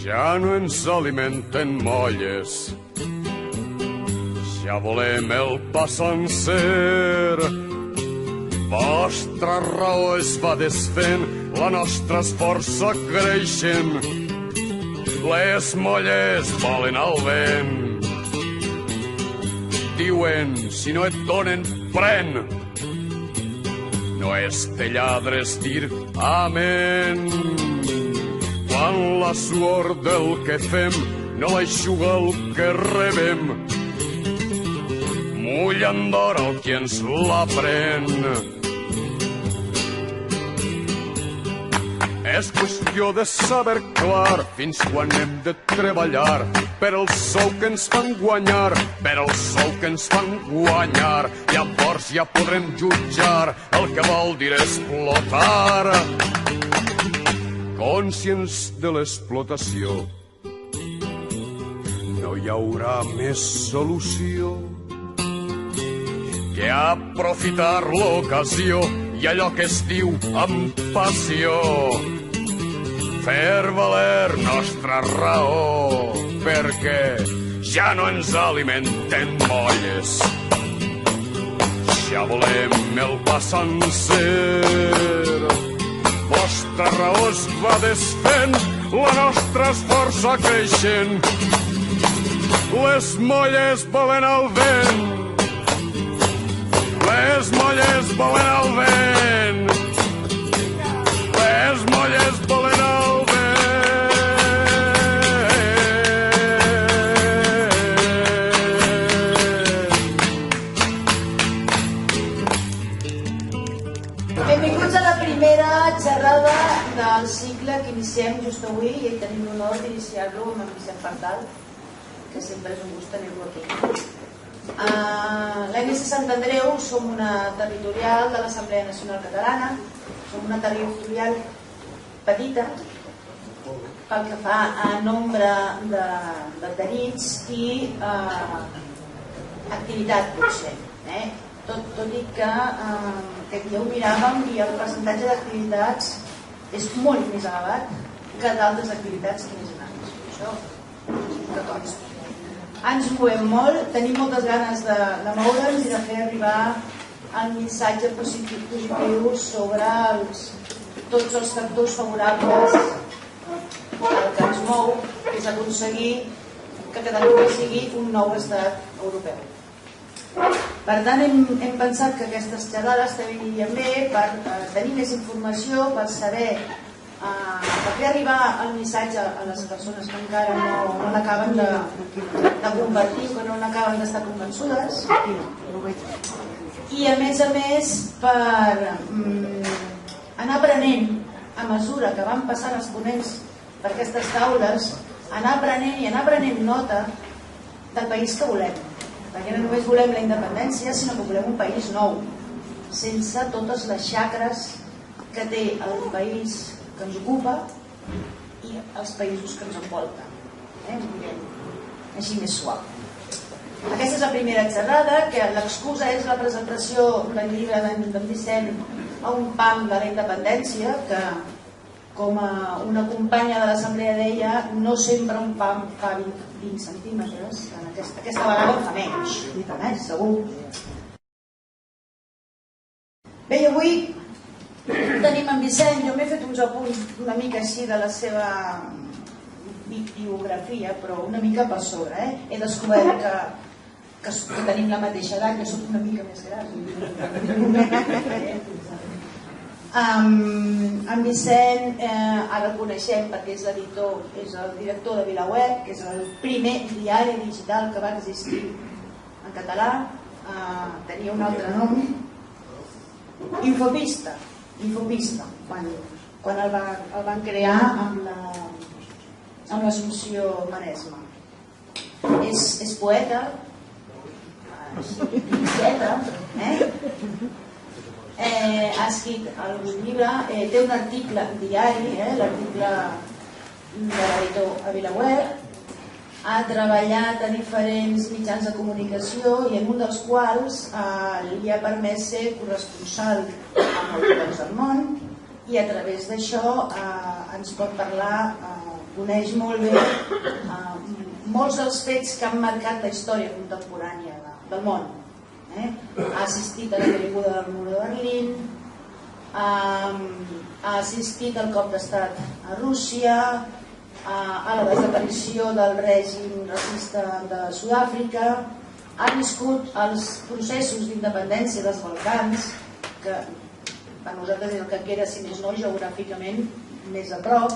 Ja no ens alimenten molles, ja volem el pa sencer. Vostra raó es va desfent, la nostra esforça creixent. Les molles volen al vent. Diuen, si no et donen, pren. No és de lladres dir amén. Quan la suor del que fem no l'aixuga el que rebem, mullant d'or el qui ens la pren. És qüestió de saber clar fins quan hem de treballar per el sou que ens fan guanyar, per el sou que ens fan guanyar. Llavors ja podrem jutjar el que vol dir explotar. Conscients de l'explotació, no hi haurà més solució que aprofitar l'ocasió i allò que es diu amb passió. Fer valer nostra raó, perquè ja no ens alimenten molles, ja volem el pa sencer. Vostra raó es va desfent, la nostra esforça creixent. Les molles volen al vent, les molles volen al vent, les molles volen al vent. Benvinguts a la primera xerrada del cicle que iniciem just avui i tenim l'honor d'iniciar-lo amb en Vicent Pardal, que sempre és un gust tenir-lo aquí. L'ANC Sant Andreu som una territorial de l'Assemblea Nacional Catalana, som una territorial petita pel que fa a nombre d'adherits i activitat potser, tot i que ja ho miràvem i el percentatge d'activitats és molt més elevat que d'altres activitats més grans. Això que consta. Ens movem molt, tenim moltes ganes de moure'ns i de fer arribar el missatge positiu sobre tots els factors favorables al que ens mou, que és aconseguir que Catalunya sigui un nou estat europeu. Per tant, hem pensat que aquestes xerrades també anirien bé per tenir més informació, per saber, per fer arribar el missatge a les persones que encara no l'acaben de compartir, que no n'acaben d'estar convençudes, i a més per anar aprenent a mesura que van passant els ponents per aquestes taules, anar aprenent i anar prenent nota del país que volem, perquè no només volem la independència, sinó que volem un país nou, sense totes les xacres que té el país que ens ocupa i els països que ens envolten, així més suau. Aquesta és la primera xerrada, que l'excusa és la presentació del llibre d'en Vicent a un pam de la independència, que com una companya de l'assemblea deia, no sempre un pam fa 20 centímetres, aquesta vegada en fa menys, segur. Bé, i avui tenim en Vicent, jo m'he fet uns apunts una mica així de la seva biografia, però una mica per sobre. He descobert que tenim la mateixa edat, jo soc una mica més gran. En Vicent ara el coneixem perquè és editor, és el director de VilaWeb, que és el primer diari digital que va existir en català. Tenia un altre nom, Infopista, quan el van crear amb l'Assumpció Maresma. És poeta, ha escrit algun llibre, té un article diari, l'article de l'editor a VilaWeb, ha treballat a diferents mitjans de comunicació i en un dels quals li ha permès ser corresponsal a molts llocs del món, i a través d'això ens pot parlar coneix molt bé molts dels fets que han marcat la història contemporània del món. Ha assistit a la caiguda del mur de Berlín, ha assistit al cop d'estat a Rússia, a la desaparició del règim racista de Sud-àfrica, ha viscut els processos d'independència dels Balcans, que per nosaltres és el que queda, si més no, geogràficament més a prop.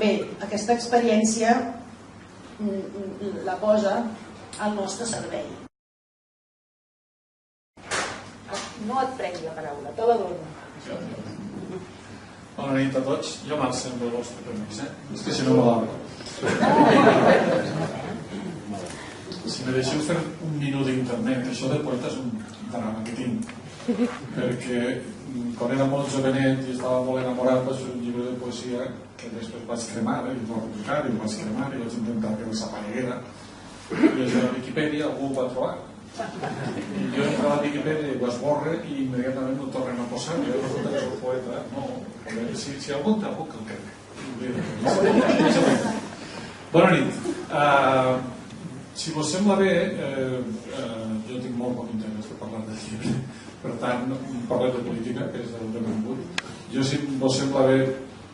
Bé, aquesta experiència la posa al nostre servei. No et prengui la paraula, te la dono. Bona nit a tots. Jo marxo amb el vostre permís, és que si no me l'obro. Si me deixeu fer un minut d'internet, això de poeta és un drama que tinc, perquè quan era molt jovenet i estava molt enamorat vaig fer un llibre de poesia que després vaig cremar, i el vaig publicar, i el vaig cremar, i vaig intentar que desapareguera, i a la Wikipedia algú ho va trobar. I jo entro a la Wikipedia i ho esborre i immediatament ho tornen a posar, i jo resulta que soc poeta. No, si algú té algú que el crec. Bona nit. Si vos sembla bé, jo tinc molt poc interès de parlar del llibre, per tant, parlem de política, que és el que m'he vingut. Jo, si vos sembla bé,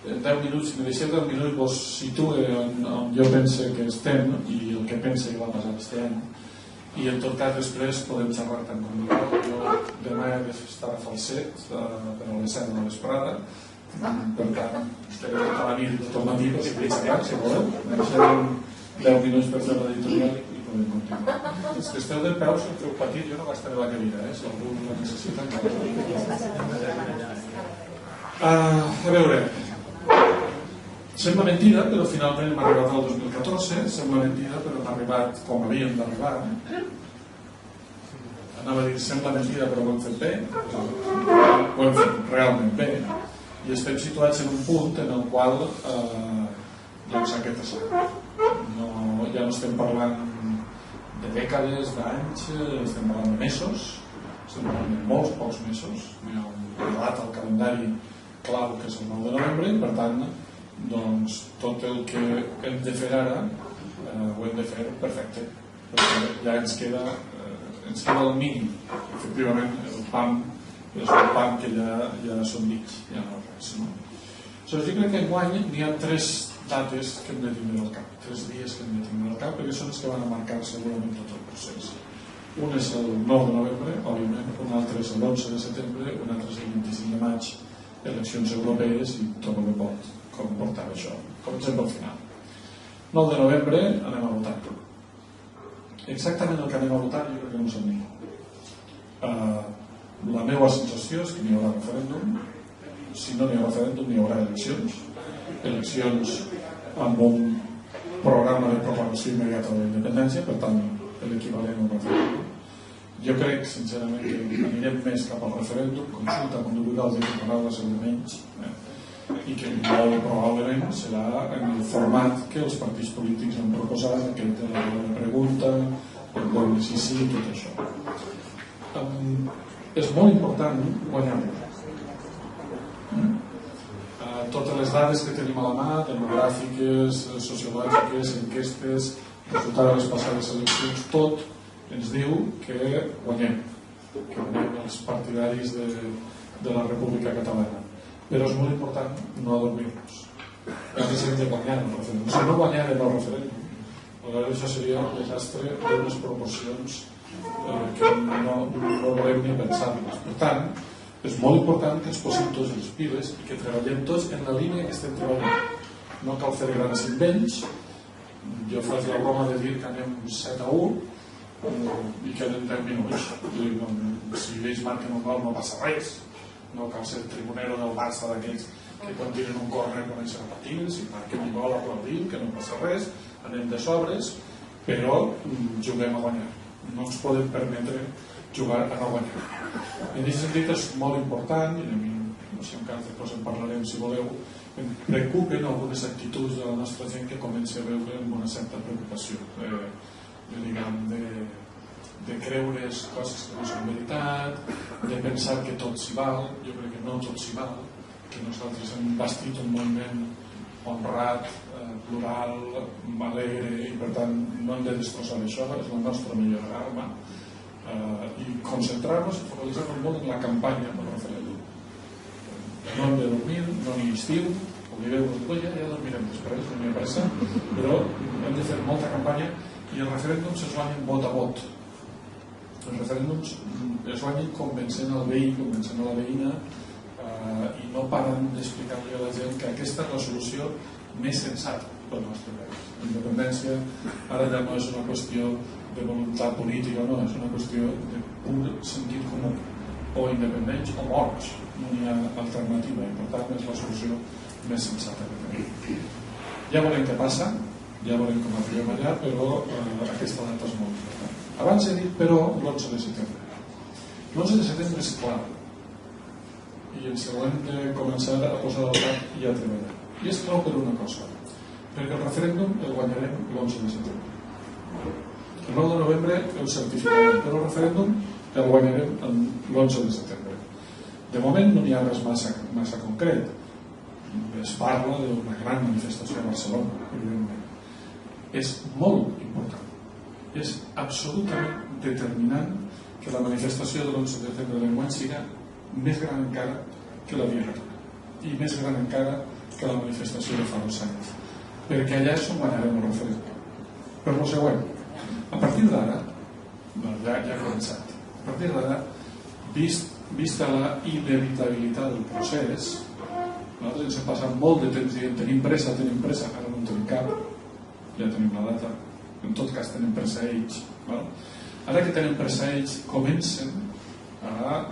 10 minuts, si me deixeu 10 minuts, vos situe on jo pense que estem i el que pense que va passar aquest any. I en tot cas després podem xerrar tant com vulgueu. Jo demà he d'estar a Falset per a les 7 de la vesprada, per tant estaré tota la nit i tot el matí perquè podeu xerrar, si voleu. Deixarem 10 minuts per fer l'editorial i podem continuar. Els que esteu de peus, si esteu petit, jo no gastaré la cadira, si algú la necessita. A veure, sembla mentida, però finalment hem arribat al 2014, sembla mentida, però hem arribat com havíem d'arribar. Anava a dir, sembla mentida, però ho hem fet bé, ho hem fet realment bé, i estem situats en un punt en el qual doncs aquest és ja no estem parlant de dècades, d'anys, estem parlant de mesos, estem parlant de molts pocs mesos. Hi ha una data al calendari clau que és el 9 de novembre i per tant doncs tot el que hem de fer ara ho hem de fer perfecte, perquè ja ens queda el mínim. Efectivament el PAM és un PAM que ja són mig, ja no res, no? Jo crec que enguany n'hi ha 3 dates que hem de tindre al cap, 3 dies que hem de tindre al cap, perquè són els que van a marcar segurament tot el procés. Un és el 9 de novembre, òbviament, un altre és l'11 de setembre, un altre és el 25 de maig, eleccions europees i tot el que pot comportar això. Comencem pel final. 9 de novembre anem a votar. Exactament el que anem a votar jo crec que no sap ningú. La meva sensació és que n'hi haurà referèndum. Si no n'hi ha referèndum, n'hi haurà eleccions amb un programa de proclamació immediata de la independència, per tant, l'equivalent al referèndum. Jo crec, sincerament, que anirem més cap al referèndum, consulta conductual de paraules segurament menys, i que molt probablement serà en el format que els partits polítics han proposat, aquest de la pregunta, el bon sí, sí, tot això. És molt important guanyar-ho. Totes les dades que tenim a la mà, demogràfiques, sociològiques, enquestes, resultat de les passades eleccions, tot ens diu que guanyem els partidaris de la República Catalana. Però és molt important no adormir-nos. Ens hem de guanyar el referèndum. Si no guanyarem el referèndum, això seria un desastre d'unes proporcions que no volem ni pensar-les. Per tant, és molt important que ens posem tots les piles i que treballem tots en la línia que estem treballant. No cal fer grans invents. Jo faig la broma de dir que anem 7-1 i queden 10 minuts. Si ells marquen un gol no passa res. No cal ser el tribunero del Barça d'aquells que quan tiren un córner comencen a patir, si marquen un gol aplaudim, que no passa res, anem de sobres, però juguem a guanyar. No ens podem permetre jugar a no guanyar. En aquest sentit és molt important, i a mi, no sé, encara després en parlarem si voleu, em preocupen algunes actituds de la nostra gent que comença a veure amb una certa preocupació, de creure's coses que no són veritat, de pensar que tot s'hi val. Jo crec que no tot s'hi val, que nosaltres hem bastit un moviment honrat, plural, alegre, i per tant no hem de destrossar això, és la nostra millor arma, i concentrar-nos i focalitzar-nos molt en la campanya del referèndum. No hem de dormir, no ni estiu, oblideu-vos de tot, ja dormirem després, no n'hi ha pressa, però hem de fer molta campanya i els referèndums es guanyen vot a vot. Els referèndums es guanyen convencent el veí, convencent la veïna, i no paren d'explicar-li a la gent que aquesta és la solució més sensata pel nostre país. La independència ara ja no és una qüestió de voluntat política, no, és una qüestió de pur sentit comú. O independents o morts, no hi ha alternativa, i per tant és la solució més sensata que tenim. Ja veurem què passa, ja veurem com arribem allà, però aquesta data és molt important. Abans he dit, però, l'11 de setembre. L'11 de setembre és clar, i ens haurem de començar a posar al cap i a treballar. I és clau per una cosa, perquè el referèndum el guanyarem l'11 de setembre. El 9 de novembre el certificarem, però el referèndum el guanyarem l'11 de setembre. De moment no hi ha res massa concret. Es parla d'una gran manifestació a Barcelona, evidentment. És molt important, és absolutament determinant que la manifestació de l'11 de setembre d'enguany siga més gran encara que la Via Catalana i més gran encara que la manifestació de fa 2 anys, perquè allà és on guanyarem el referèndum. Per lo següent, a partir d'ara, ja ha començat, a partir d'ara, vista la inevitabilitat del procés, nosaltres ens hem passat molt de temps dient tenim pressa, ara no en tenim cap, ja tenim la data, en tot cas tenim pressa ells. Ara que tenim pressa ells, comencen a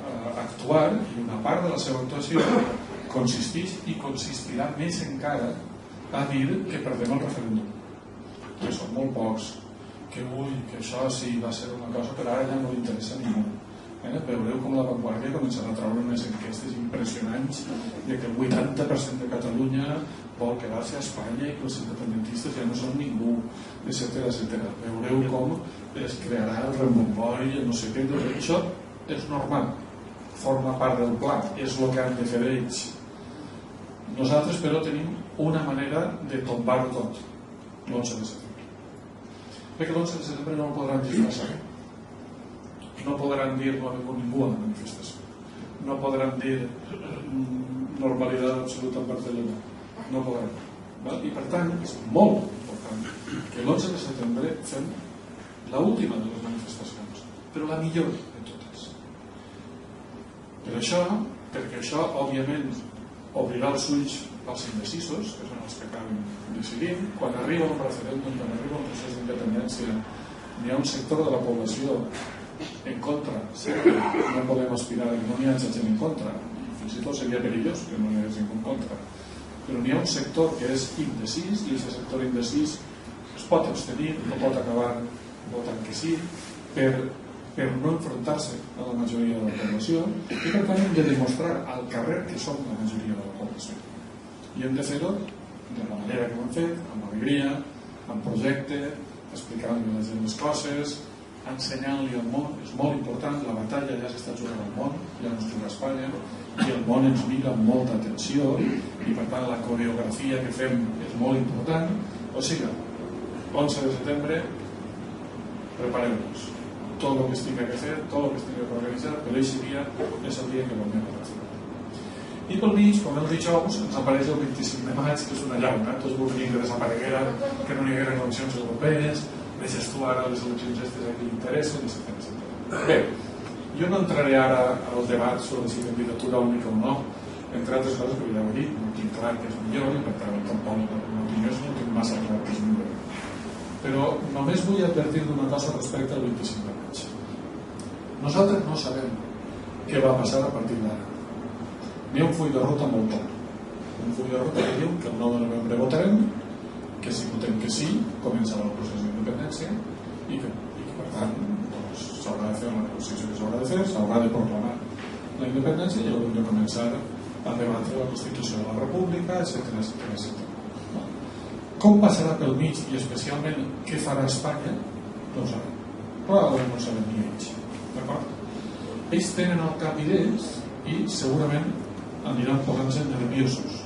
actuar, i una part de la seva actuació consisteix i consistirà més encara a dir que perdem el referèndum, que són molt pocs, que això sí va ser una cosa, però ara ja no li interessa a ningú. Veureu com la Vanguardia començarà a treure unes enquestes impressionants de que el 80% de Catalunya vol quedar-se a Espanya i que els independentistes ja no són ningú, etcètera. Veureu com es crearà el rebombori, no sé què, això és normal, forma part del pla, és el que han de fer ells. Nosaltres, però, tenim una manera de tombar-ho tot, l'11 de setembre. Perquè l'11 de setembre no el podran disfressar. No podran dir no ha vingut ningú a la manifestació. No podran dir normalitat absoluta en Barcelona. No podran. I per tant, és molt important que l'11 de setembre fem l'última de les manifestacions, però la millor de totes. Perquè això, òbviament, obrirà els ulls als indecisos, que són els que acaben decidint. Quan arriba un referèndum, quan arriba un procés d'independència, n'hi ha un sector de la població en contra, sempre no podem aspirar que no n'hi hagi gent en contra, fins i tot seria perillós que no n'hi hagi gent en contra, però n'hi ha un sector que és indecis, i aquest sector indecis es pot abstenir, no pot acabar votant que sí, per no enfrontar-se a la majoria de la població, i per tant hem de demostrar al carrer que som la majoria de la població, i hem de fer-ho de la manera que ho hem fet, amb alegria, amb projecte, explicant-li a la gent les coses, ensenyant-li al món. És molt important, la batalla ja s'està jugant al món, ja no es juga a Espanya, i el món ens mira amb molta atenció, i per tant la coreografia que fem és molt important. O sigui, 11 de setembre, preparem-nos. Tot el que es tingui que fer, tot el que es tingui que organitzar, però aquest dia és el dia que volem fer. I pel mig, com el dijous, ens apareix el 25 de maig, que és una llauna. Tots voldrien que desapareguera, que no hi haguera eleccions europees, deixes tu ara les eleccions aquestes a qui li interessen, etc. Bé, jo no entraré ara al debat sobre si candidatura única o no, entre altres coses, perquè ja ho he dit, no tinc clar que és millor, i per tant tampoc l'opinió no tinc massa clar que és millor. Però només vull advertir d'una cosa respecte al 25 de maig. Nosaltres no sabem què va passar a partir d'ara. N'hi ha un full de ruta molt clar. Un full de ruta que diu que el 9 de novembre votarem, que si votem que sí, començarà el procés d'independència, i que per tant s'haurà de fer la negociació que s'haurà de fer, s'haurà de proclamar la independència i haurem de començar a debatre la Constitució de la República, etc. Com passarà pel mig i especialment què farà Espanya, no ho sabem. Probablement no ho sabem ni ells. D'acord? Ells tenen el cap idees i segurament aniran posant-se nerviosos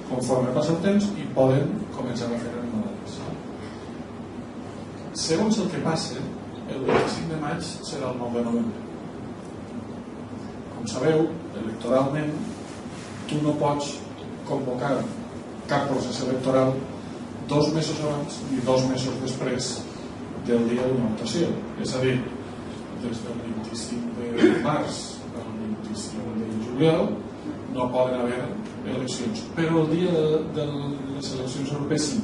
conforme passa el temps i poden començar a fer animalades. Segons el que passe, el 25 de maig serà el 9 de novembre. Com sabeu, electoralment, tu no pots convocar cap procés electoral 2 mesos abans ni 2 mesos després del dia d'una votació. És a dir, des del 25 de març al 25 de juliol no poden haver eleccions. Però el dia de les eleccions europees sí.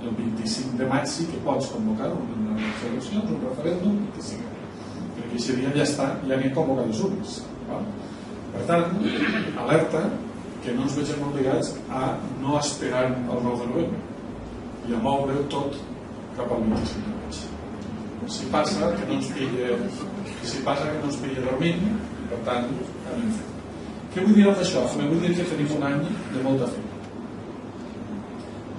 El 25 de maig sí que pots convocar unes eleccions, un referèndum, que sí. Perquè aquest dia ja està, ja n'hi ha convocat les urnes. Per tant, alerta que no ens vegem obligats a no esperar el 9 de novembre i a moure tot cap al 25 de maig. Si passa que no ens pilla dormint, per tant, anem fent. Què vull dir amb això? Vull dir que tenim un any de molta feina.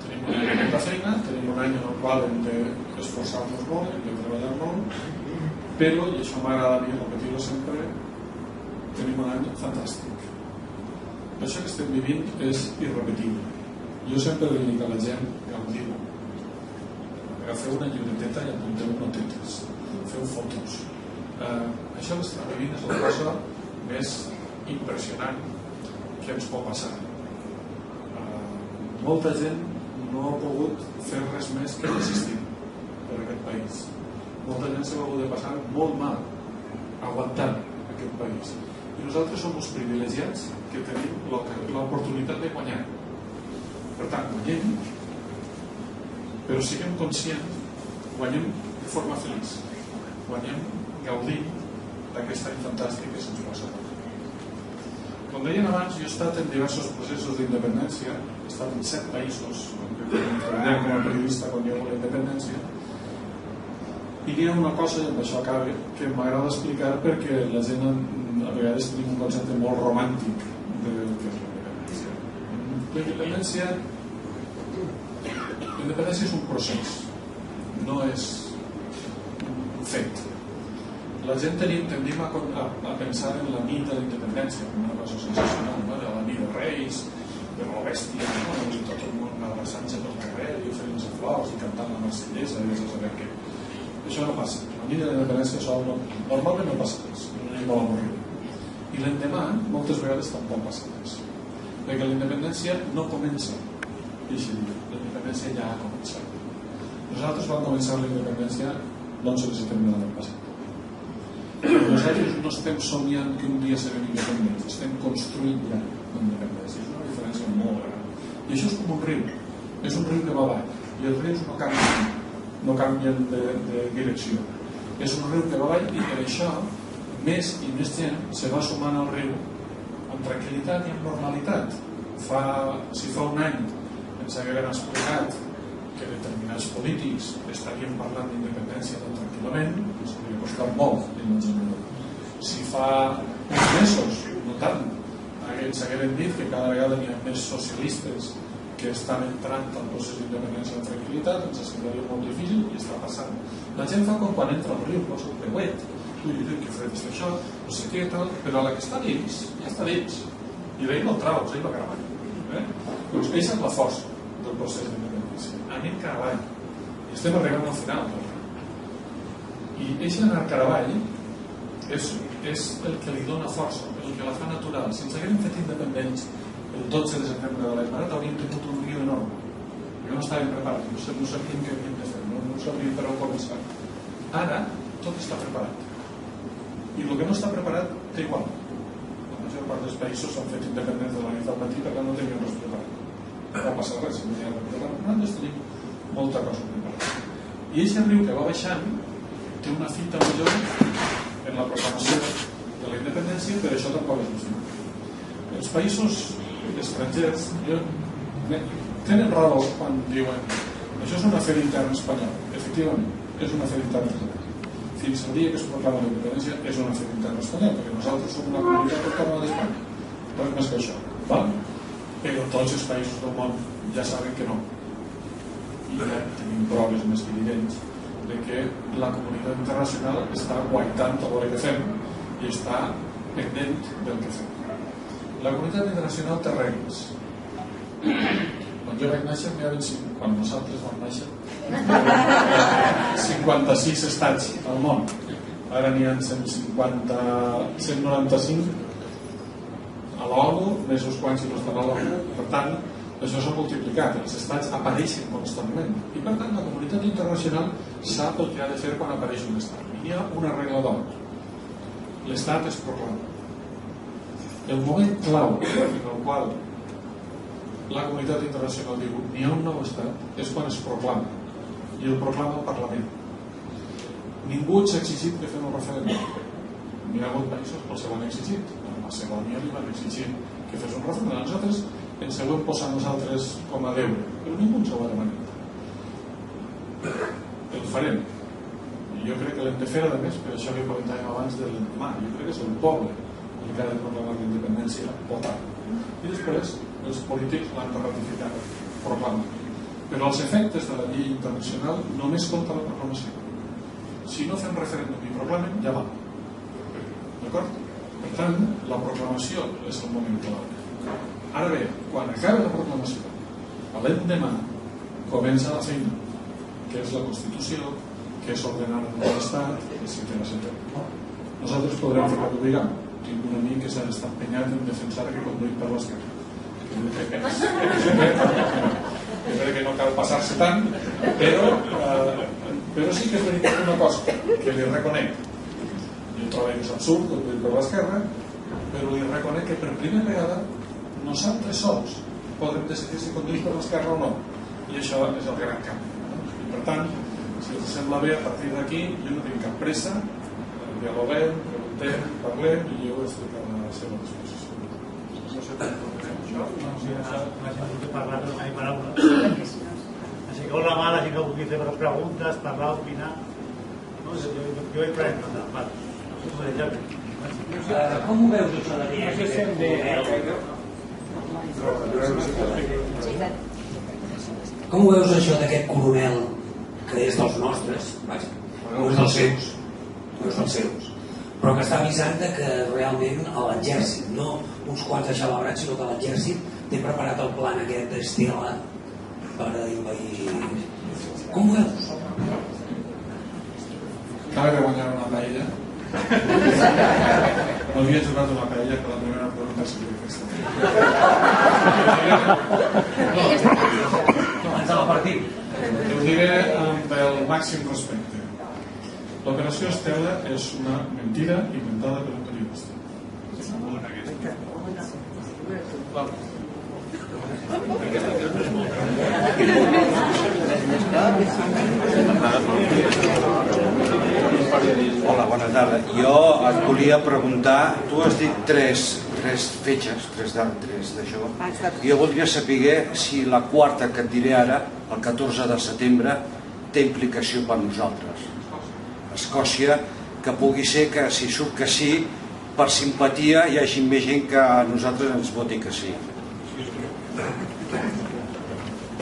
Tenim un any de molta feina, tenim un any en el qual hem d'esforçar-nos molt, hem de treballar molt, però, i això m'agrada a mi repetir-ho sempre, tenim un any fantàstic. Això que estem vivint és irrepetible. Jo sempre li dic a la gent, gaudiu. Agafeu una llibreteta i apunteu notetes. Feu fotos. Això que estem vivint és la cosa més impressionant que ens pot passar. Molta gent no ha pogut fer res més que resistir per aquest país. Molta gent s'ha hagut de passar molt mal aguantant aquest país. I nosaltres som els privilegiats que tenim l'oportunitat de guanyar. Per tant, guanyem, però siguem conscients, guanyem de forma feliç, guanyem gaudint d'aquest any fantàstic que se'ns passa. Com deien abans, jo he estat en diversos processos d'independència, he estat en 7 països, treballant com a periodista quan hi ha la independència, i hi ha una cosa, i amb això acabe, que m'agrada explicar perquè la gent a vegades tenim un concepte molt romàntic del que és la independència. La independència és un procés, no és un fet. La gent tendim a pensar en la nit de la independència com una cosa sensacional, no? De la nit de Reis, de la bèstia, no? I tot el món abraçant-se pel carrer i oferint-se flors i cantant la marsellesa i a saber què. Això no passa. La nit de la independència normalment no passa res, no hi vol avorrir. I l'endemà moltes vegades tampoc passa res, perquè la independència no comença aquest dia, la independència ja ha començat. Nosaltres vam començar la independència l'11 de setembre de l'any passat. Nosaltres no estem somiant que un dia serem independents, estem construint ja la independència. És una diferència molt gran. I això és com un riu, és un riu que va avall, i els rius no canvien de direcció. És un riu que va avall i per això més i més gent se va sumant al riu amb tranquil·litat i amb normalitat. Si fa un any ens hagueren explicat que determinats polítics estarien parlant d'independència tan tranquil·lament, ens hauria costat molt d'imaginar-ho. Si fa uns mesos, no tant, ens hagueren dit que cada vegada n'hi ha més socialistes que estan entrant al procés d'independència amb tranquil·litat, ens semblaria molt difícil i està passant. La gent fa com quan entra al riu, posa el peuet, que fred és això, no sé què, tal, però a la que està dins, ja està dins. I d'ahir no el traus, ahir va caravall. Doncs aquesta és la força del procés d'independència. Anem caravall. I estem arribant al final. I aquest anar caravall és el que li dona força, el que la fa natural. Si ens haguem fet independents el 12 de setembre de l'any passat, hauríem tingut un riu enorme. Perquè no estàvem preparats, no sabíem què havíem de fer, no sabíem per on començar. Ara, tot està preparat. I el que no està preparat té igual. La major part dels països s'han fet independents de la nit al matí perquè no tenien res preparat. No va passar res, no hi ha res preparat. Nosaltres tenim molta cosa preparada. I aquest riu que va baixant té una fita major en la proclamació de la independència, però això tampoc és possible. Els països estrangers tenen raó quan diuen això és un afer intern espanyol. Efectivament, és un afer intern espanyol. Fins al dia que es proclama la independència és una afer intern espanyol, perquè nosaltres som una comunitat autònoma d'Espanya. Res més que això. Val? Però tots els països del món ja saben que no. I ja tenim proves més que evidents de que la comunitat internacional està guaitant a veure què fem i està pendent del que fem. La comunitat internacional té regles Quan jo vaig néixer n'hi havia, quan nosaltres vam néixer, 56 estats al món. Ara n'hi ha 195 a l'ONU, més uns quants i no estan a l'ONU. Per tant, això s'ha multiplicat, els estats apareixen constantment i per tant la comunitat internacional sap el que ha de fer quan apareix un estat. I hi ha una regla d'or: l'estat es proclama. El moment clau en el qual la comunitat internacional diu n'hi ha un nou estat és quan es proclama, i el proclama el Parlament. Ningú ens ha exigit que fem un referèndum. N'hi ha hagut països que els ho han exigit. A Macedònia li van exigir que fes un referèndum. Nosaltres ens ho hem posat nosaltres com a deure, però ningú ens ho ha demanat. El farem. I jo crec que l'hem de fer, a més, per això que comentàvem abans de l'endemà. Jo crec que és el poble el que ha de proclamar la independència votant. I després els polítics l'han de ratificar, proclamar. Però els efectes de la llei internacional només compta la proclamació. Si no fem referèndum i proclamen, ja va. D'acord? Per tant, la proclamació és el moment clau. Ara bé, quan acaba la proclamació, a l'endemà comença la feina, que és la Constitució, que és ordenar el nou estat, etc. Nosaltres podrem fer el bigam. Tinc un amic que s'ha estat empenyat en defensar que conduït per l'esquerra. Jo crec que no cal passar-se tant, però sí que és veritat una cosa que li reconec. Jo trobo que és absurd conduir per l'esquerra, però li reconec que per primera vegada nosaltres sols podem decidir si conduïm per l'esquerra o no, i això és el gran canvi. I per tant, si us sembla bé, a partir d'aquí jo no tinc cap pressa, dialoguem, preguntem, parlem i jo estic a la seva disposició. No sé com parlar, però no hi ha paraula. Aixequeu la mà, la gent que vulgui fer preguntes, parlar, opinar. Jo hi prenc nota. Com ho veus, això de dir? Com ho veus, això d'aquest coronel que és dels nostres, no és dels seus, però que està avisant que realment l'exèrcit, no uns quants aixalabrats, sinó que l'exèrcit té preparat el plan aquest d'Estela per invadir. Com ho veus? Acaba de guanyar una paella. M'havia jugat una paella, que la primera pregunta seria aquesta. Abans de la partida. Ho diré amb el màxim respecte. L'operació Estela és una mentida inventada per un periodista. Hola, bona tarda. Jo et volia preguntar, tu has dit tres fetges, tres d'això. Jo voldria saber si la quarta que et diré ara, el 14 de setembre, té implicació per nosaltres. Escòcia, que pugui ser que si surt que sí, per simpatia hi hagi més gent que a nosaltres ens voti que sí.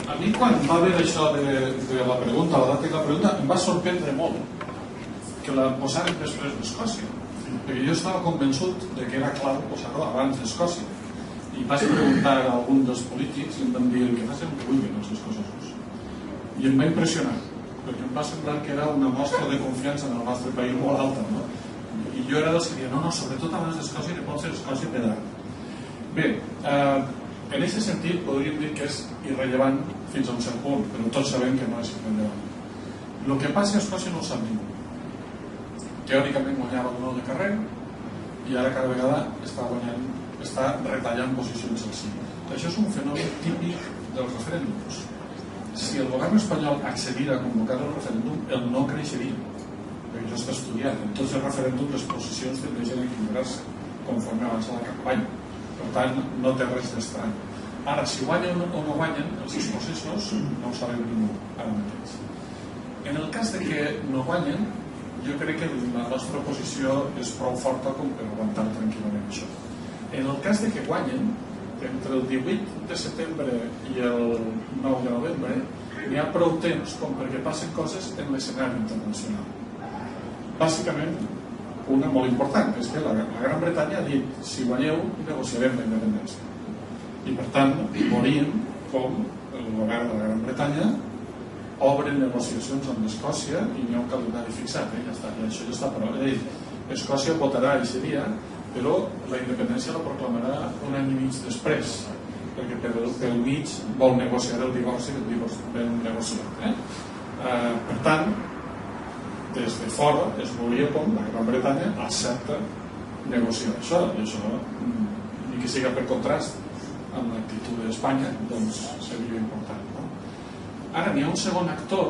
A mi quan va haver això de la pregunta, la data de la pregunta, em va sorprendre molt que la posaren després d'Escòcia, perquè jo estava convençut de que era clar posar-la abans d'Escòcia, i vaig preguntar a algun dels polítics i em van dir que facin que vulguin els escocesos, i em va impressionar perquè em va semblar que era una mostra de confiança en el nostre país molt alta, no? I jo era dels que deia, no, sobretot abans d'Escòcia, que pot ser Escòcia pedant. Bé, en aquest sentit podríem dir que és irrellevant fins a un cert punt, però tots sabem que no és irrellevant. El que passa a Escòcia no ho sap ningú. Teòricament guanyava el nou de carrer i ara cada vegada està retallant posicions al sí. Això és un fenomen típic dels referèndums. Si el govern espanyol accedira a convocar el referèndum, el no creixeria, perquè això està estudiat. En tots els referèndums les posicions tendeixen a equilibrar-se conforme avança la campanya. Per tant, no té res d'estrany. Ara, si guanyen o no guanyen, els escocesos no ho sabem ningú ara mateix. En el cas de que no guanyen, jo crec que la nostra posició és prou forta com per aguantar tranquil·lament això. En el cas de que guanyen, entre el 18 de setembre i el 9 de novembre, n'hi ha prou temps com perquè passen coses en l'escenari internacional. Bàsicament, una molt important, és que la Gran Bretanya ha dit si guanyeu, negociarem la independència. I per tant, volíem com el govern de la Gran Bretanya obre negociacions amb Escòcia i n'hi ha un calendari fixat, ja està, això ja està prou. Escòcia votarà aquest dia, però la independència la proclamarà un any i mig després, perquè pel mig vol negociar el divorci i el divorci ben negociat. Per tant, des de fora es veuria com la Gran Bretanya accepta negociar això, i això, ni que siga per contrast amb l'actitud d'Espanya, doncs seria important. Ara n'hi ha un segon actor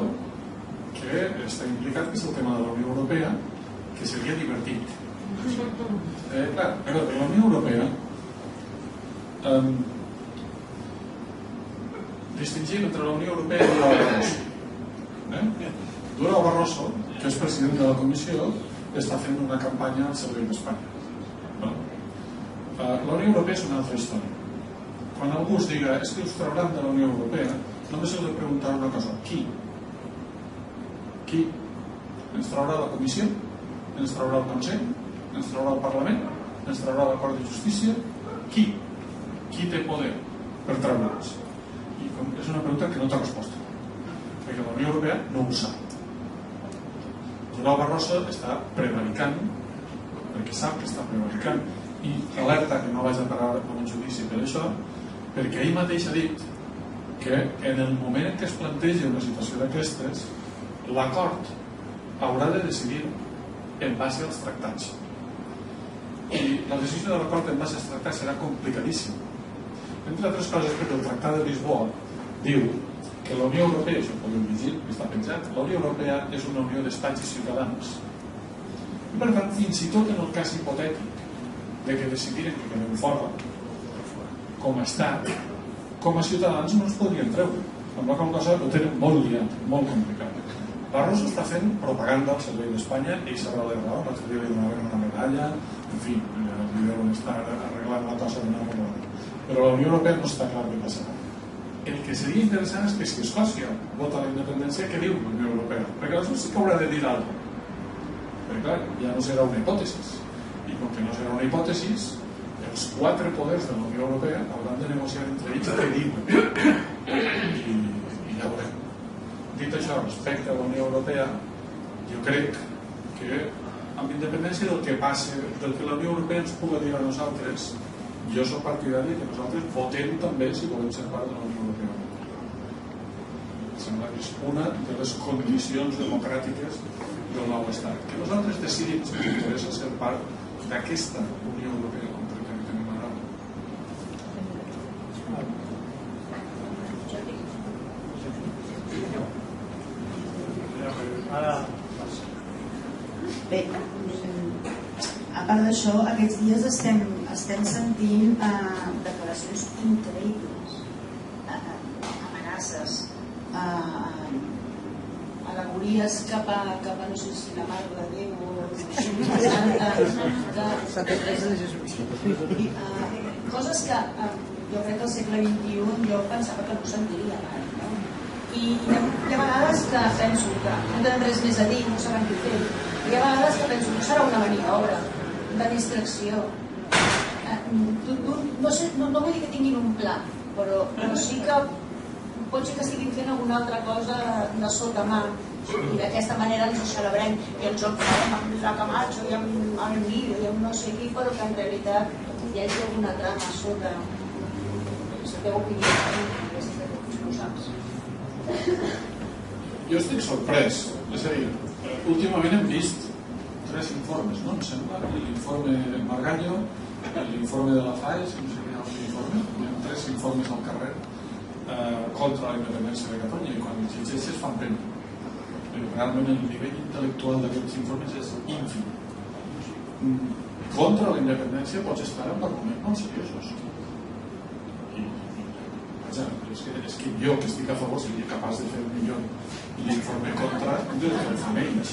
que està implicat, que és el tema de la Unió Europea, que seria divertit. Clar, però la Unió Europea distingim entre la Unió Europea i Durão Barroso. Durão Barroso, que és president de la Comissió, està fent una campanya al servei d'Espanya. La Unió Europea és una altra història. Quan algú es diga és que us trauran de la Unió Europea, només heu de preguntar una cosa: qui? Qui? Ens traurà la Comissió? Ens traurà el Consell? Ens traurà el Parlament? Ens traurà la Cort de Justícia? Qui? Qui té poder per treure'ns? I és una pregunta que no té resposta, perquè la Unió Europea no ho sap. Durão Barroso està prevaricant, perquè sap que està prevaricant, i alerta que no vaig a parar a un judici per això, perquè ell mateix ha dit que en el moment en què es plantegi una situació d'aquestes, l'acord haurà de decidir en base als tractats. I la decisió de l'acord en base als tractats serà complicadíssima. Entre altres coses, perquè el Tractat de Lisboa diu que la Unió Europea, això ho podem llegir, està penjat, la Unió Europea és una unió d'estats i ciutadans. I per tant, fins i tot en el cas hipotètic de que decidiren que quedem fora, com a estat, com a ciutadans no es podrien treure, amb la qual cosa ho tenen molt liat, molt complicat. Barroso està fent propaganda al servei d'Espanya, ell sabrà la raó, l'altre dia li donaven una medalla, en fi, li deuen estar arreglant la cosa d'una manera. Però la Unió Europea no està clar què passarà. El que seria interessant és que si Escòcia vota la independència, què diu la Unió Europea? Perquè aleshores sí que haurà de dir alguna cosa. Perquè clar, ja no serà una hipòtesi. I com que no serà una hipòtesi, els 4 poders de la Unió Europea hauran de negociar entre ells què diuen. I ja veurem. Dit això, respecte a la Unió Europea, jo crec que amb independència del que passi, del que la Unió Europea ens pugui dir a nosaltres, jo soc partidari que nosaltres votem també si volem ser part de la Unió Europea. Em sembla que és una de les condicions democràtiques del nou estat. Que nosaltres decidim si ens interessa ser part d'aquesta Unió Europea concreta que tenim ara. Bé, a part d'això, aquests dies estem sentint declaracions increïbles, amenaces, al·legories cap a no sé si la Mare de Déu o coses que jo crec que al segle XXI jo pensava que no sentiria mai, no? I hi ha vegades que penso que no tenen res més a dir, no saben què fer, i hi ha vegades que penso que no serà una maniobra de distracció. No sé, no vull dir que tinguin un pla, però sí que pot ser que estiguin fent alguna altra cosa de sota mà i d'aquesta manera ens ho celebrem i ens ho farem amb la Camacho i amb el Nido i amb no sé qui, però que en realitat hi hagi alguna trama sota la teva opinió, no ho saps. Jo estic sorprès, és a dir, últimament hem vist 3 informes, no? Em sembla, l'informe Margallo, l'informe de la FAES, no sé quin altre informe, hi ha 3 informes al carrer contra la independència de Catalunya i quan els llegeixes fan pena. Realment el nivell intel·lectual d'aquests informes és ínfim. Contra la independència pots estar en arguments molt seriosos. I vaja, és que jo que estic a favor seria capaç de fer millor l'informe contra del que el fan ells.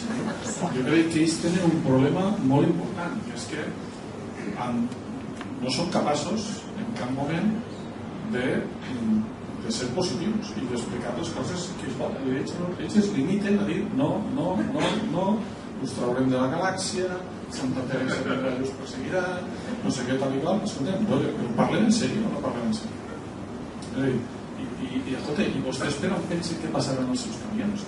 Jo crec que ells tenen un problema molt important, que és que no són capaços en cap moment de ser positius i d'explicar les coses que es volen. Ells es limiten a dir no, us traurem de la galàxia, Santa Teresa de Calella us perseguirà, no sé què tal i qual. Escoltem, parlem en sèrio o no parlem en sèrio? I vostès però pensen què passaran als seus camions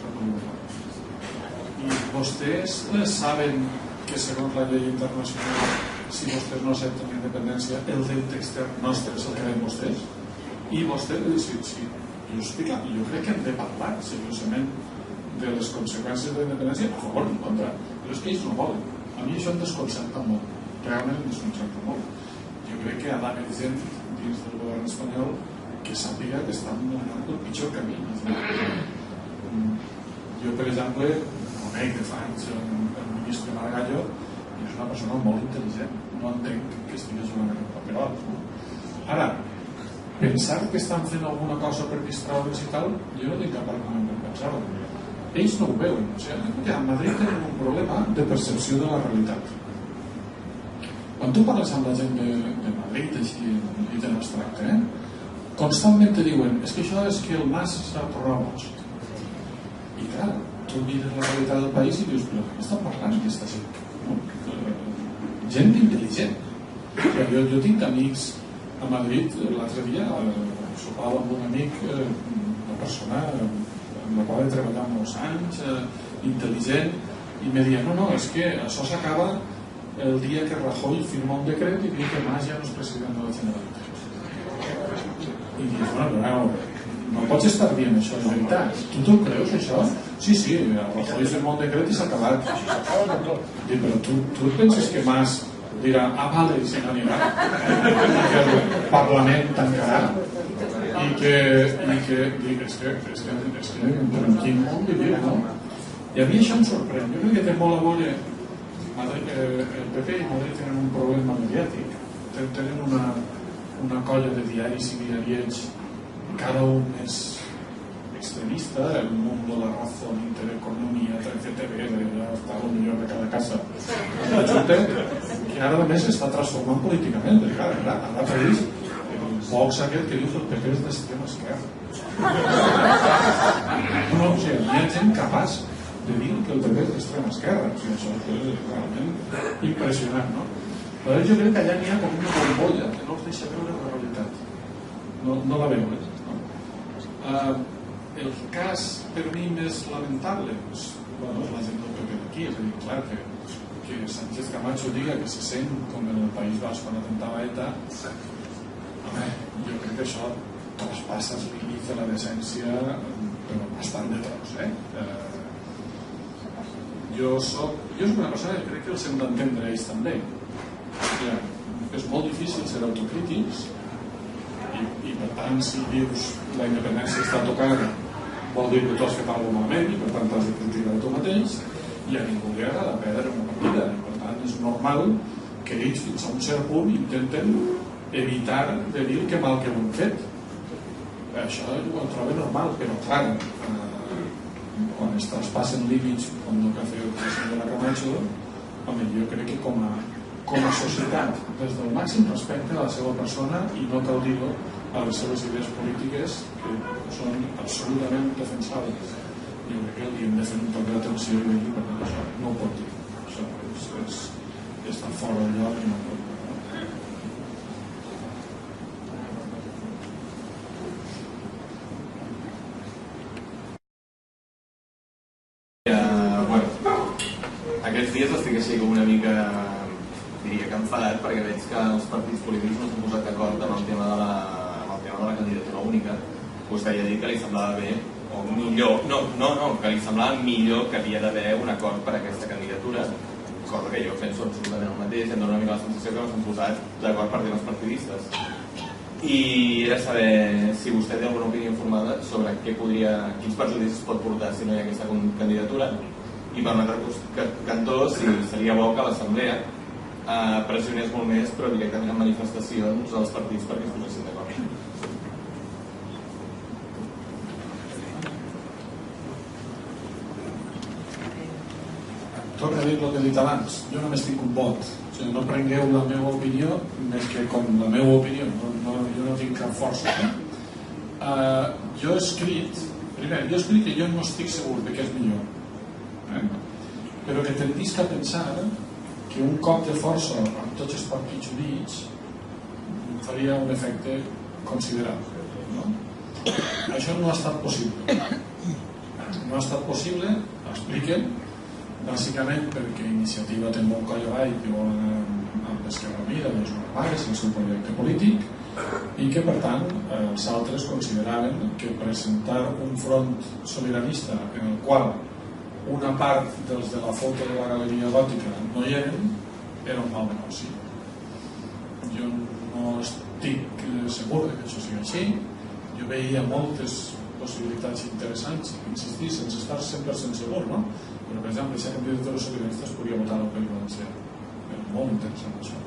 i vostès saben que segons la llei internacional si vostès no accepten la independència el deute extern nostre és el que deien vostès i vostès jo crec que hem de parlar seriosament de les conseqüències de la independència a favor o en contra però és que ells no volen a mi això em desconcerta molt realment em desconcerta molt jo crec que ha d'haver gent dins del govern espanyol que sàpiga que estan anant el pitjor camí. Jo, per exemple, conec de fa anys el ministre Margallo i és una persona molt intel·ligent. No entenc que estigués jugant en el paperot. Ara, pensar que estan fent alguna cosa per distraure's i tal, jo no tinc cap argument per pensar-ho. Ells no ho veuen. O sigui, a Madrid tenen un problema de percepció de la realitat. Quan tu parles amb la gent de Madrid, així, i de l'abstracte, constantment te diuen és que això és que el Mas s'ha tornat boig i clar, tu mires la realitat del país i dius però què està parlant aquesta gent? Gent intel·ligent jo tinc amics a Madrid l'altre dia sopava amb un amic una persona amb la qual he treballat molts anys intel·ligent i me deia no, és que això s'acaba el dia que Rajoy firma un decret i diu que Mas ja no és president de la Generalitat i dius, bueno, no pots estar dient això de veritat tu t'ho creus això? Sí, el Rajoy firma un decret i s'ha acabat però tu penses que Mas dirà, vale, i se n'anirà que el Parlament tancarà i que és que en quin món vivim, no? I a mi això em sorprèn jo crec que té molt a veure el PP i Madrid tenen un problema mediàtic tenen una colla de diaris i diariets cada un més extremista el Mundo, La Razón, Intereconomía, TVN ja està el millor de cada casa que ara a més està transformant políticament ara país el Vox aquest que diu que el PP és d'extrema esquerra no, o sigui, hi ha gent capaç de dir que el PP és d'extrema esquerra o sigui, això és realment impressionant no? Però jo crec que allà n'hi ha com una bombolla que no els deixa veure la realitat no la veuen el cas per mi més lamentable és la gent del PP d'aquí és a dir, clar que Sánchez Camacho diga que se sent com en el País Basc quan atentava ETA jo crec que això traspassa els límits de la decència però bastant de tros jo soc una persona que crec que els hem d'entendre ells també és molt difícil ser autocrítics i per tant si dius la independència està tocada vol dir que tu has fet alguna cosa malament i per tant t'has de criticar tu mateix i a ningú li agrada perdre una partida i per tant és normal que ells fins a un cert punt intenten evitar de dir que mal que ho hem fet això ho trobo normal però clar quan es traspassen límits com el que ha fet el senyor de la Camacho jo crec que com a societat des del màxim respecte a la seva persona i no cal dir-ho a les seves idees polítiques que són absolutament defensables jo crec que li hem de fer un toc d'atenció i dir per tant això no ho pot dir això està fora del lloc i no pot dir aquests dies estic així com una mica diria que enfadat perquè veig que els partits polítics no s'han posat d'acord amb el tema de la candidatura única vostè ja ha dit que li semblava bé o millor, no, que li semblava millor que havia d'haver un acord per a aquesta candidatura cosa que jo penso absolutament el mateix em dona una mica la sensació que no s'han posat d'acord per temes partidistes i era saber si vostè té alguna opinió informada sobre quins perjudicis pot portar si no hi ha aquesta candidatura i per un altre cantó si seria bo que l'Assemblea pressionés molt més però directament en manifestacions als partits perquè es posessin d'acord. Torno a dir el que he dit abans, jo només tinc un vot, o sigui, no prengueu la meva opinió més que com la meva opinió, jo no tinc cap força. Jo he escrit que jo no estic segur de què és millor, però que tendisc a pensar que un cop de força amb tots els partits units faria un efecte considerable, no? Això no ha estat possible. No ha estat possible, expliquen, bàsicament perquè Iniciativa té molt coll avall que volen anar amb l'Esquerra Unida, les Urbanes, el seu projecte polític, i que per tant els altres consideraven que presentar un front sobiranista en el qual una part dels de la foto de la galeria gòtica no hi eren era un mal negoci. Jo no estic segur que això sigui així. Jo veia moltes possibilitats interessants, insistir, sense estar 100% segur, no? Però per exemple, si aquest director sobiranista es podia votar al País Valencià. És molt interessant això.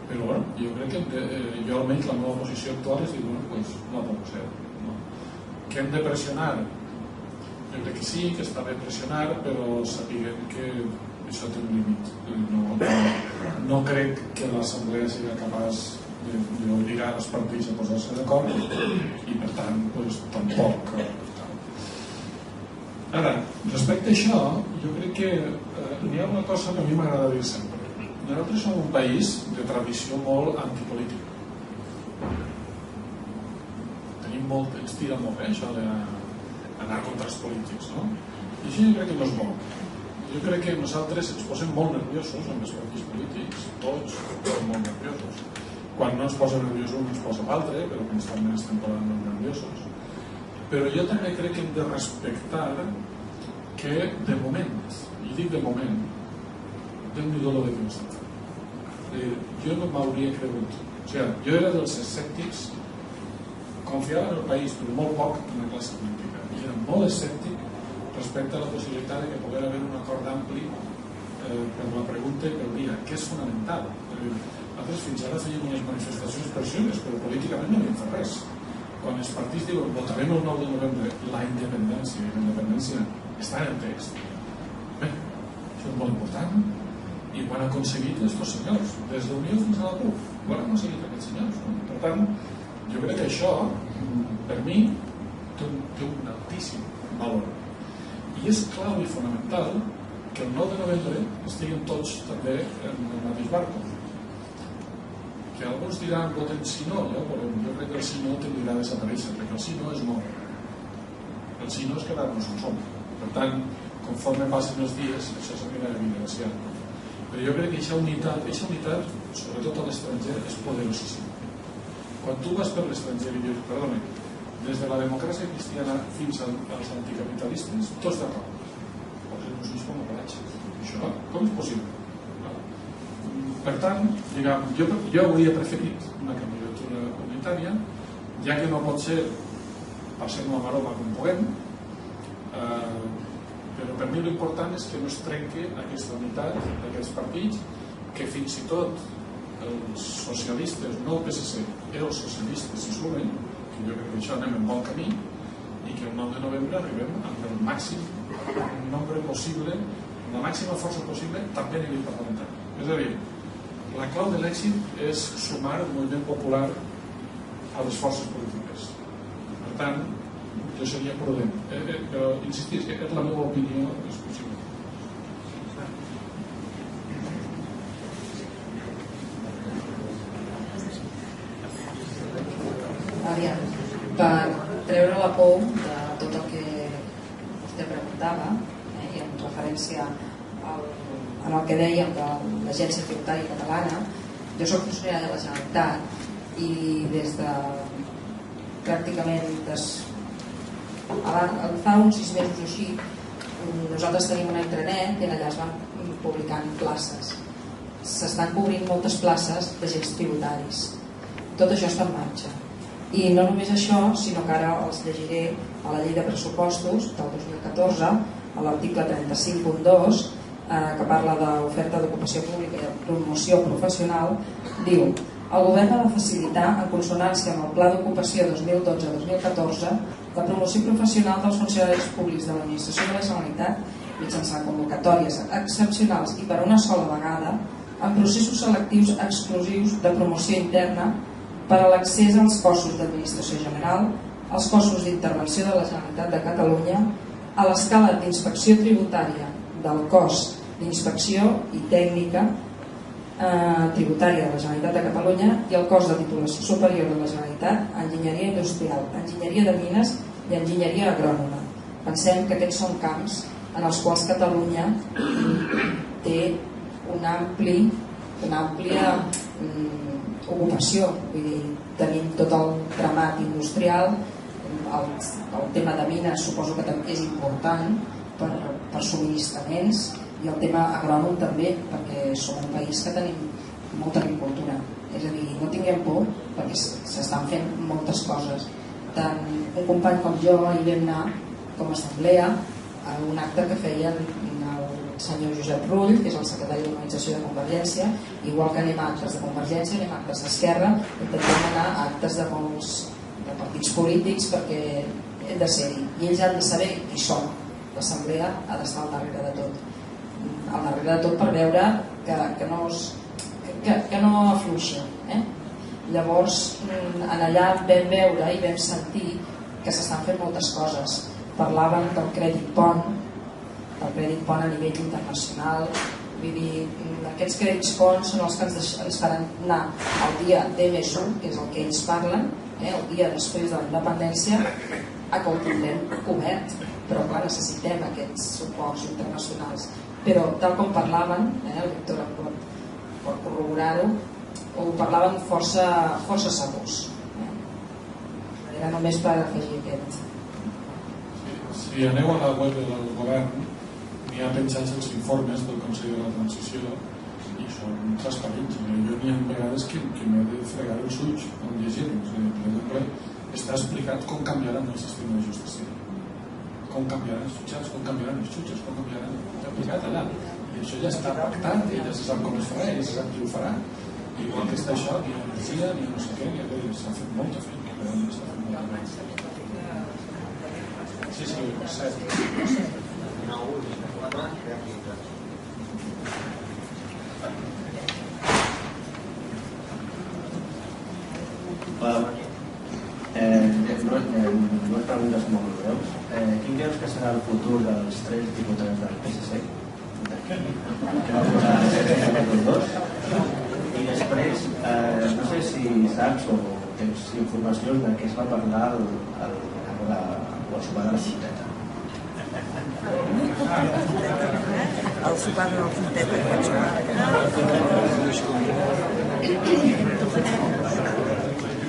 Però bueno, jo crec que jo almenys la meva posició actual és dir, bueno, doncs no pot ser. No? Que hem de pressionar? Jo crec que sí, que està bé pressionar, però sapiguem que això té un límit. No crec que l'Assemblea sigui capaç d'obligar els partits a posar-se d'acord i per tant doncs, tampoc. Ara, respecte a això, jo crec que hi ha una cosa que a mi m'agrada dir sempre. Nosaltres som un país de tradició molt antipolítica. Tenim molt, ens tira molt bé això d'anar contra els polítics, no? I això jo crec que no és bo. Jo crec que nosaltres ens posem molt nerviosos amb els partits polítics, tots molt nerviosos. Quan no ens posa nerviós un, ens posa l'altre, però constantment estem posant molt nerviosos. Però jo també crec que hem de respectar que de moment, i dic de moment, Déu-n'hi-do lo de que no està fet. Jo no m'hauria cregut. O sigui, jo era dels escèptics, confiava en el país, però molt poc en la classe política. I era molt escèptic respecte a la possibilitat de que pogués haver un acord ampli per la pregunta i pel dia, que és fonamental. Nosaltres fins ara fèiem unes manifestacions precioses, però políticament no havíem fet res. Quan els partits diuen votarem el 9 de novembre la independència, i la independència està en el text, bé, això és molt important. I ho han aconseguit estos senyors, des d'Unió fins a la CUP, ho han aconseguit aquests senyors. No? Per tant, jo crec que això, per mi, té un altíssim valor. I és clau i fonamental que el 9 de novembre estiguin tots també en el mateix barco. Que alguns diran, voten sí no, jo crec que el sí no tendirà a desaparèixer, perquè el sí no és no. El sí no és quedar-nos on som. Per tant, conforme passen els dies, això s'anirà evidenciant. Però jo crec que aquesta unitat, sobretot a l'estranger, és poderosíssima. Quan tu vas per l'estranger i dius, perdona, des de la democràcia cristiana fins als anticapitalistes, tots d'acord. Posen uns ulls com a paratges. Això, com és possible? Per tant, jo hauria preferit una candidatura comunitària, ja que no pot ser, passem la maroma com puguem, però per mi l'important és que no es trenqui aquesta unitat d'aquests partits, que fins i tot els socialistes, no el PSC, els socialistes s'hi sumen, que jo crec que això anem en bon camí, i que el 9 de novembre arribem amb el màxim nombre possible, amb la màxima força possible, també a nivell parlamentari. És a dir, la clau de l'èxit és sumar el moviment popular a les forces polítiques. Per tant, jo seria prudent, però insistir, que és la meva opinió, és possible. Aviam, per treure la por de tot el que vostè preguntava, i en referència en el que dèiem de l'Agència Tributària Catalana, jo soc funcionària de la Generalitat i des de pràcticament fa uns 6 mesos o així, nosaltres tenim una intranet i allà es van publicant places. S'estan cobrint moltes places d'agents tributaris. Tot això està en marxa. I no només això, sinó que ara els llegiré a la llei de pressupostos del 2014, a l'article 35.2, que parla d'oferta d'ocupació pública i de promoció professional, diu: el govern ha de facilitar, en consonància amb el Pla d'Ocupació 2012-2014, la promoció professional dels funcionaris públics de l'Administració de la Generalitat mitjançant convocatòries excepcionals i per una sola vegada en processos selectius exclusius de promoció interna per a l'accés als cossos d'administració general, als cossos d'intervenció de la Generalitat de Catalunya, a l'escala d'inspecció tributària del cos d'inspecció i tècnica tributària de la Generalitat de Catalunya i el cos de titulació superior de la Generalitat, enginyeria industrial, enginyeria de mines i enginyeria agrònoma. Pensem que aquests són camps en els quals Catalunya té una àmplia ocupació. Vull dir, tenim tot el tramat industrial, el tema de mines suposo que també és important per subministraments, i el tema agrònom també, perquè som un país que tenim molta agricultura. És a dir, no tinguem por, perquè s'estan fent moltes coses. Tant un company com jo ahir vam anar com a assemblea a un acte que feien el senyor Josep Rull, que és el secretari d'Organització de Convergència. Igual que anem a actes de Convergència, anem a actes d'Esquerra, intentem anar a actes de molts de partits polítics perquè hem de ser-hi, i ells han de saber qui són. L'assemblea ha d'estar al darrere de tot, per veure que no afluixa. Llavors, allà vam veure i vam sentir que s'estan fent moltes coses. Parlaven del crèdit pont a nivell internacional. Vull dir, aquests crèdits ponts són els que ens faran anar el dia D+1, que és el que ells parlen, el dia després de la independència, a que ho tindrem cobert. Però clar, necessitem aquests suports internacionals. Però tal com parlaven, el Víctor pot corroborar-ho, ho parlaven força segurs. Era només per afegir aquest. Si aneu a la web del govern, n'hi ha penjats els informes del Consell de la Transició i són transparents. Jo n'hi ha vegades que m'he de fregar els ulls en llegir-los. Per exemple, està explicat com canviaran el sistema de justícia, com canviaran els jutjats, com canviaran els jutges, com canviaran... Està aplicat allà. I això ja està pactat, i ja se sap com es farà, i ja se sap qui ho farà. Igual que està això, ni energia, ni no sé què, s'ha fet molta feina. Sí, cert. Dues preguntes molt breus. Quin creus que serà el futur dels 3 diputats del PSC? Que va posar aquests dos. I després, no sé si saps o tens informacions de què es va parlar al sopar de la Fonteta. El sopar de la Fonteta.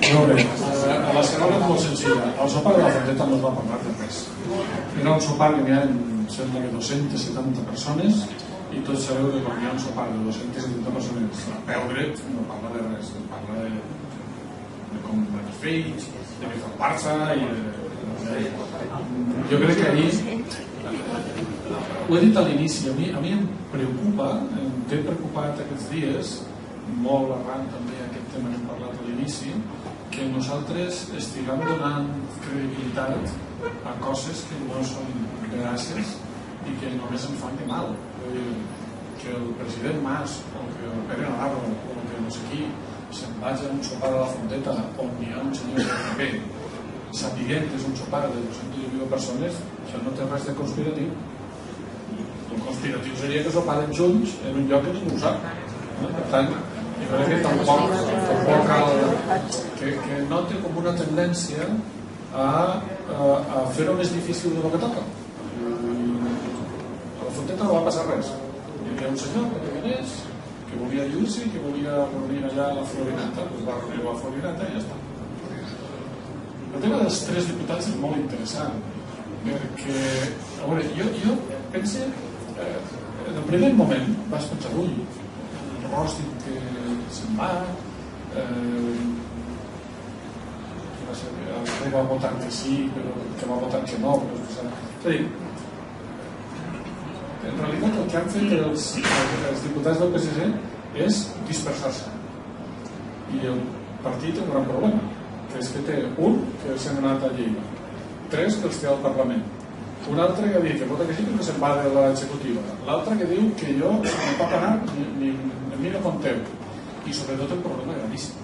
Molt bé, la segona és molt senzilla. El sopar de la Fonteta no es va parlar de res. Era un sopar que n'hi ha, sembla que 270 persones, i tots sabeu que quan hi ha un sopar de 270 persones a peu dret no parla de res, parla de com van els fills, de què fa el Barça i jo crec que ahir ho he dit a l'inici, a mi em preocupa, em té preocupat aquests dies, molt arran també aquest tema que hem parlat a l'inici, que nosaltres estiguem donant credibilitat a coses que no són veraces i que només em fan de mal. Que el president Mas o que el Pere Navarro o que no sé qui se'n vagi a un sopar a la Fonteta on hi ha un senyor del PP sapiguent que és un sopar de 220 persones, això no té res de conspiratiu. El conspiratiu seria que soparen junts en un lloc que ningú sap. Per tant, jo crec que tampoc cal que note com una tendència a fer-ho més difícil del que toca. A la Fonteta no va passar res. Hi havia un senyor que venés, que volia judici, que volia reunir allà a la Florinata, doncs va reunir a la Florinata i ja està. El tema dels 3 diputats és molt interessant, perquè, a veure, jo pense, en el primer moment vaig pensar, ui, el Ros diu que se'n va, algú va votar que sí, però que va votar que no, és a dir, en realitat el que han fet els diputats del PSC és dispersar-se, i el partit té un gran problema, que és que té un que s'ha anat a Lleida, 3 que els té al Parlament, un altre que diu que vota que sí perquè se'n va de l'executiva, l'altre que diu que jo no pot anar ni no compteu, i sobretot el problema gravíssim,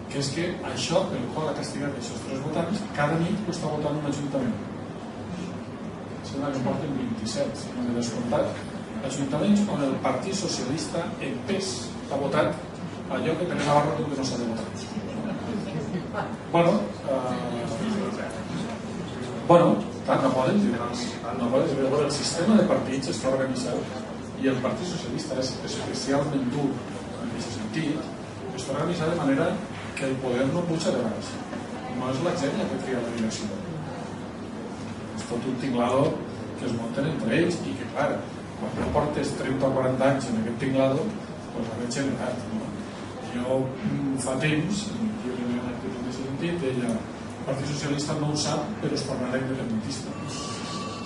que és que això pel qual ha castigat aquests 3 votants cada nit ho està votant un ajuntament. Sembla que porten 27, si no m'he descomptat, ajuntaments on el Partit Socialista en pes ha votat allò que per Navarra diu que no s'ha de votar. Tant no poden, el sistema de partits està organitzat i el Partit Socialista és especialment dur en aquest sentit, està organitzat de manera que el poder no puja de baix. No és la gent que tria la direcció. És tot un tinglado que es munten entre ells i que, clar, quan no portes 30 o 40 anys en aquest tinglado, doncs ha generat. Jo fa temps, jo en aquest sentit, deia el Partit Socialista no ho sap, però es tornarà independentista.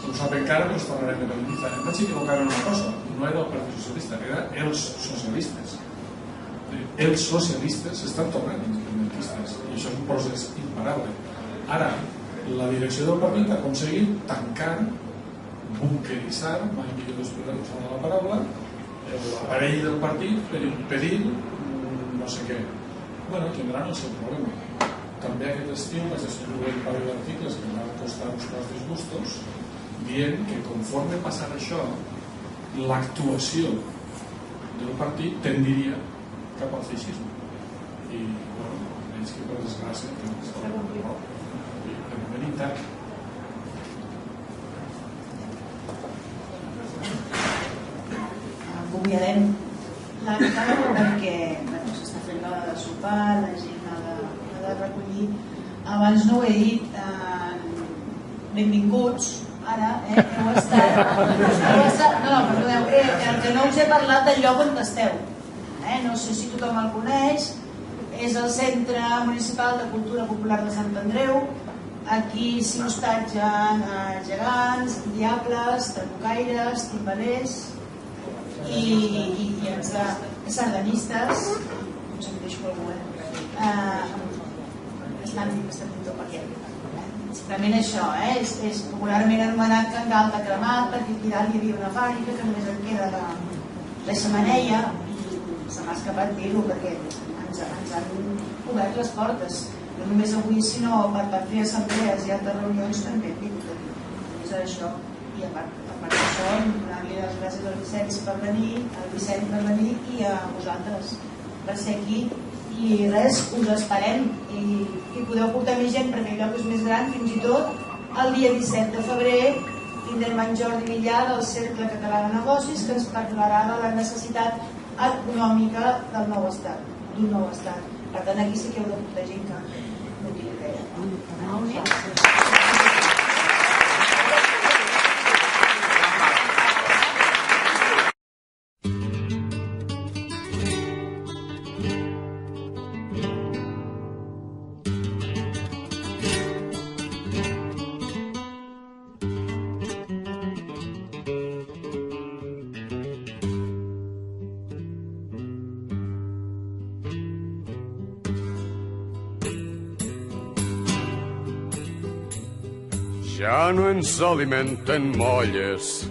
No ho sap encara, però es tornarà independentista. Em vaig equivocar en una cosa, no era el Partit Socialista, era els socialistes. Els socialistes estan tornant independentistes i això és un procés imparable. Ara, la direcció del partit ha aconseguit tancar, bunkeritzar, mai millor usar la paraula, l'aparell del partit per impedir no sé què. Tindran el seu problema. També aquest estiu vaig escriure un parell d'articles que em van costar uns quants disgustos dient que conforme passarà això l'actuació del partit tendiria cap al feixisme i veig que per desgràcia de moment intern. Acomiadem l'acte perquè s'està fent l'hora de sopar, la gent de recollir. Abans no ho he dit, benvinguts, ara, heu estat... No, perdoneu, que no us he parlat del lloc on esteu. No sé si tothom el coneix, és el Centre Municipal de Cultura Popular de Sant Andreu. Aquí s'hi hostatgen gegants, diables, trabucaires, timbalers i sardanistes, no sé si deixo algú, estan tot per aquí. Simplement això, és popularment anomenat Cangal de Cremat, perquè aquí dalt hi havia una fàbrica que només en queda la xemeneia i se m'ha escapat dir-ho perquè ens han obert les portes. No només avui, sinó per fer assemblees i altres reunions també hem vingut. És això. I a part d'això, donar-li les gràcies al Vicenç per venir i a vosaltres per ser aquí. I res, us esperem i podeu portar més gent perquè el lloc és més gran. Fins i tot el dia 17 de febrer tindrem en Jordi Villar del Cercle Català de Negocis que ens parlarà de la necessitat econòmica del nou estat, d'un nou estat. Per tant, aquí sí que heu de portar gent que no tingui idea. Ja no ens alimenten molles